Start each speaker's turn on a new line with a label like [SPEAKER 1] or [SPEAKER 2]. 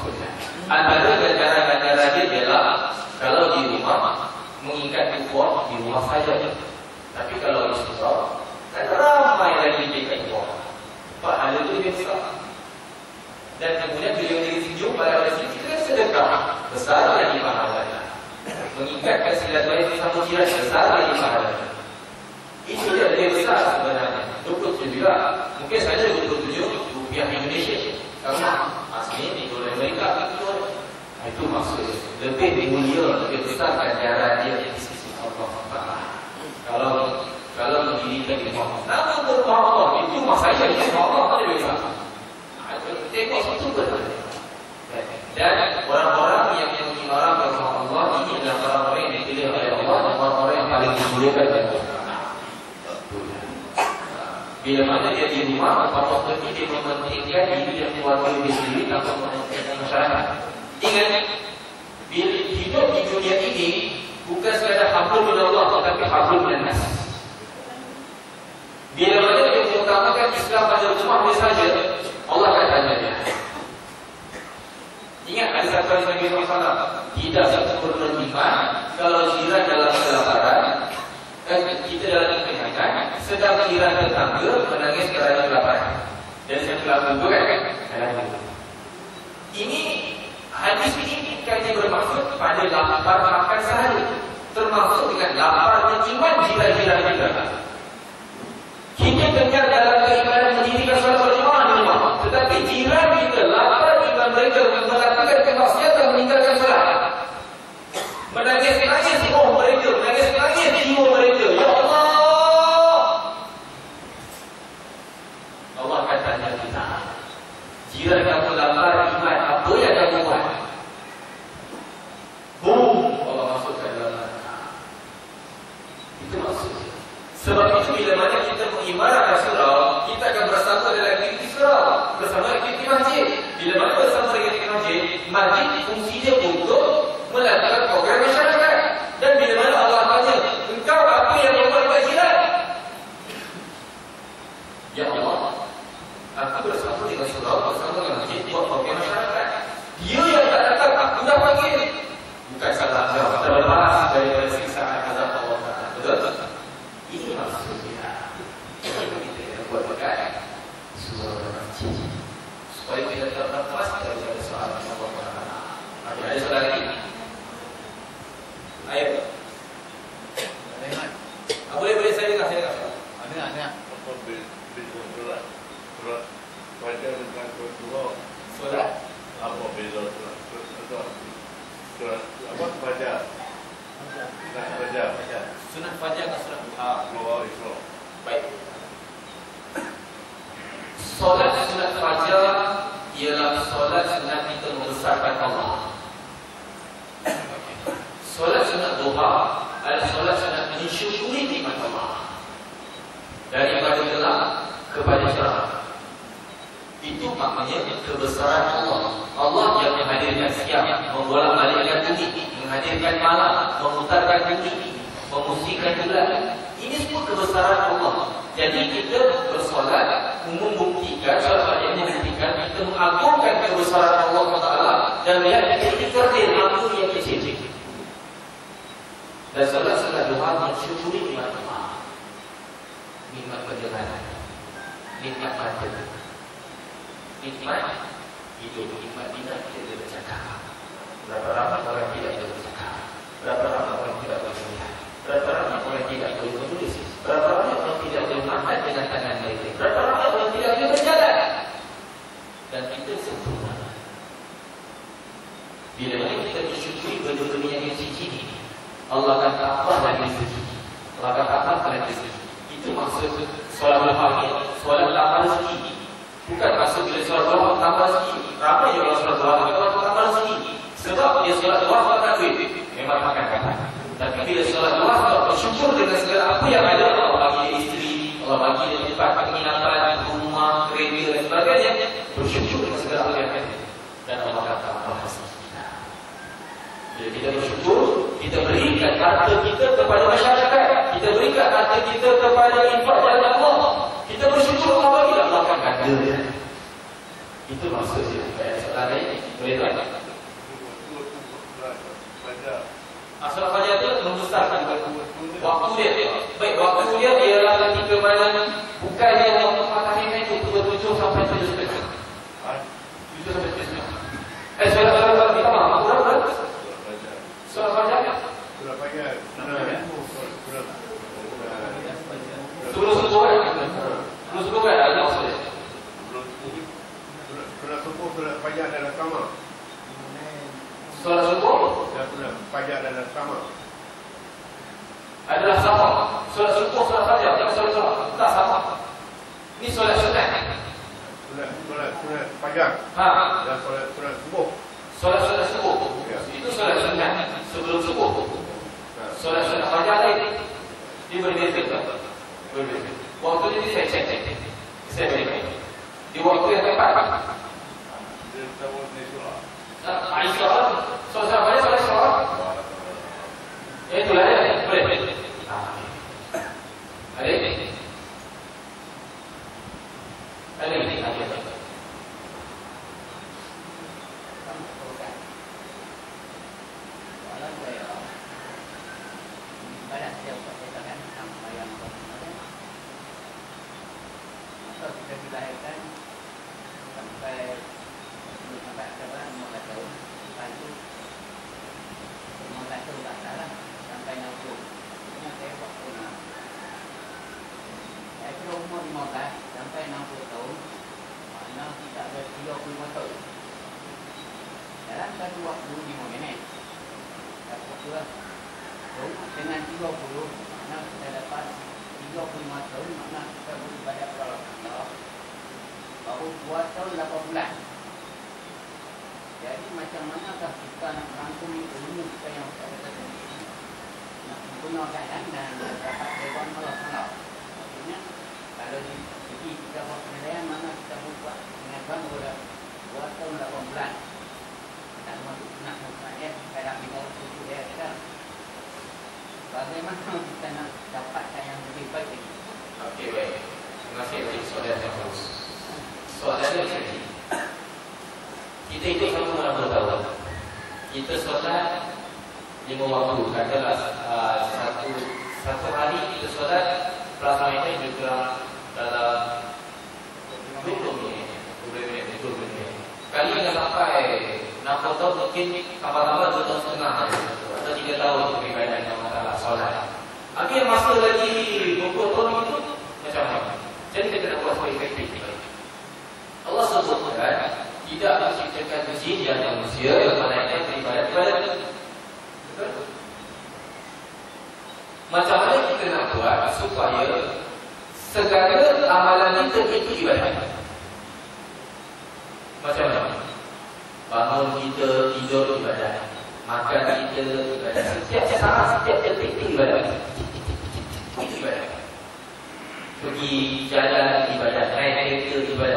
[SPEAKER 1] maksudnya. Antara ganjaran-ganjaran dia adalah kalau di rumah mengikat ukhuwah di rumah saja. Tapi kalau istighfar, kan ramai lagi dekat ukhuwah. Pahala itu lebih besar. Dan kemudian beliau ditunjuk pada sini itu kan sedekah, besar lagi pahalanya. Mengikatkan silaturahmi sama jiran, besar lagi pahalanya. Itu dia lebih besar sebenarnya. 27 juga. Mungkin saja 27 rupiah Indonesia. Karena asli di dolar Amerika itu maksudnya lebih mulia, lebih besar ganjaran dia di sisi Allah Taala. Kalau mendirikan di rumah, namun rumah Allah itu masanya di rumah Allah lebih besar. Tengok itu benar. Dan orang-orang yang orang bersama Allah ini adalah orang-orang yang dipilih oleh Allah dan orang-orang yang paling dimuliakan oleh Allah. Bila mana dia di rumah, waktu ini dia mementingkan diri dan keluarga dia sendiri tanpa mementingkan masyarakat. Ingat, bila hidup di dunia ini bukan sekadar hablum minallah, tetapi hablum minannas. Bila mana dia mengutamakan Islam pada rumah dia saja, Allah akan tanya dia. Ingat ada satu hadis Nabi Muhammad, tidak sempurna beriman kalau jiran dalam kelaparan, kita dalam kekenyangan, sedang jiran tetangga menangis kerana kelaparan. Dan saya telah tunggu kan? Ini hadis ini bukannya bermaksud pada lapar makan sehari, termasuk dengan lapar beriman jiran-jiran kita. Kita dengar dalam keimanan mendirikan solat berjemaah di rumah, tetapi jiran kita lapar iman mereka melakukan kemaksiatan meninggalkan solat. Menangis-nangis roh mereka, menangis-nangis jiwa mereka. Ya Allah, Allah akan tanya kita, jiran kamu lapar iman, apa yang kamu buat? Allah masukkan dalam neraka. Itu maksudnya. Sebab itu bila mana kita mengimarahkan surau, kita akan bersama dalam aktiviti surau, bersama aktiviti masjid. Bila mana bersama aktiviti masjid, masjid fungsinya untuk melakukan program masyarakat. Dan bila mana Allah tanya, engkau apa yang membuat buat jiran? Ya Allah, aku bersama dengan surau, bersama dengan masjid, buat program masyarakat. Dia yang tak datang, aku dah panggil. Bukan salah, terlepas daripada siksaan azab Allah Taala. Betul? Ini maksudnya kita yang buat pakai surau masjid supaya kita terlepas daripada soal Allah Taala. Ada soalan lagi? Ayo. Boleh saya dengar. Ada. Apa beza surat baca dengan surat? Apa beza surat apa baca? Sunat fajar atau sunat duha? Baik. Solat sunat fajar ialah solat sunat kita membesarkan Allah. Solat sunat duha adalah solat sunat mensyukuri nikmat Allah. Daripada gelap kepada terang. Itu maknanya kebesaran Allah. Allah yang menghadirkan siang, membolak-balikkan bumi, menghadirkan malam, memutarkan bumi, memusingkan bulan. Ini semua kebesaran Allah. Jadi kita bersolat membuktikan, solat yang membuktikan kita mengagungkan kebesaran Allah Taala dan melihat kita kerdil apa yang kecil. Dan solat duha mensyukuri nikmat Allah, nikmat perjalanan, nikmat batin, nikmat hidup, nikmat tidak kita bercakap. Berapa ramai orang tidak boleh bercakap, berapa ramai orang tidak boleh melihat, berapa ramai orang tidak boleh menulis, berapa ramai orang tidak boleh makan dengan tangan mereka, berapa ramai orang tidak boleh berjalan. Dan kita sempurna. Bila mana kita bersyukuri benda-benda yang kecil ini, Allah akan tambah lagi rezeki. Allah akan tambah lagi rezeki. Itu maksud solat duha ini, solat tambah rezeki. Bukan maksud bila solat duha tambah rezeki. Ramai orang solat duha tambah rezeki. Sebab dia solat duha tak duit, memang makan kata. Tapi bila solat duha bersyukur dengan segala apa yang ada, Allah bagi dia isteri, Allah bagi dia tempat penginapan, rumah, kereta dan sebagainya. Bersyukur dengan segala apa yang ada. Dan Allah akan tambah rezeki. Bila kita bersyukur, kita berikan harta kita kepada masyarakat, kita berikan harta kita kepada infak jalan Allah. Kita bersyukur Allah bagi, Allah akan ganda. Itu maksud dia. Soalan lain boleh tak? Solat fajar itu membesarkan waktu dia. Baik, waktu dia ialah ketika mana bukan dia waktu matahari naik 7 sampai 7:30. 7 sampai 7:30. Solat kita maaf. Solat fajar.
[SPEAKER 2] Solat fajar.
[SPEAKER 1] Sebelum subuh kan? Sebelum subuh kan ada maksudnya.
[SPEAKER 2] Solat subuh, solat fajar adalah sama.
[SPEAKER 1] Solat subuh
[SPEAKER 2] Dan solat fajar adalah sama.
[SPEAKER 1] adalah sama. Solat subuh, solat fajar, bukan solat subuh. Tak sama. Ini solat sunat.
[SPEAKER 2] Solat fajar. Dan solat subuh.
[SPEAKER 1] Solat subuh. Itu solat sunat sebelum subuh. Solat sunat fajar lain. Dia berbeza. Berbeza. Waktu ini saya cek. Saya berikan. Di waktu yang tepat. Aisyah, solat fajar, solat subuh. Itulah dia. Boleh. Ada ini. Ada ini.
[SPEAKER 3] Kita dilahirkan sampai akhirat 15 tahun. Lepas itu 15 tahun tak salah sampai 60. Ini saya buat pernah. Saya kira umur 15 sampai 60 tahun. Makna kita ada 35 tahun. Dalam satu waktu 5 minit. Satu waktu dengan 30 makna kita dapat 35 tahun, makna kita beribadat kepada Allah baru 2 tahun 8 bulan. Jadi macam manakah kita nak merangkumi ilmu kita yang kita tadi, nak menggunakan dan dapat dewan Allah Taala. Maksudnya kalau di segi kita buat penilaian, mana kita buat dengan bang boleh 2 tahun 8 bulan. Tak masuk nak mengkaji kadang kita susu dia kan. Bagaimana kita nak dapatkan yang lebih baik lagi?
[SPEAKER 1] Okey, baik. Terima kasih atas soalan yang bagus. Soalannya begini. Kita itu satu malam bertahun. Kita solat 5 waktu. Katalah satu hari kita solat pelaksanaan ini lebih kurang dalam 20 minit. 20 minit. Kali yang sampai 60 tahun mungkin tambah-tambah 2 tahun setengah atau 3 tahun beribadah dengan masalah solat. Habis masa lagi 20 tahun itu macam mana? Jadi kita nak buat sesuai efektif. Allah sebutkan tidak menciptakan jin dan manusia yang malaikat beribadah kepada. Betul? Macam mana kita nak buat supaya segala amalan kita itu ibadah? Macam mana? Bangun kita, tidur ibadah, makan kita ibadah, setiap saat, setiap detik ibadah. Itu ibadah. Pergi jalan ibadah, naik kereta ibadah.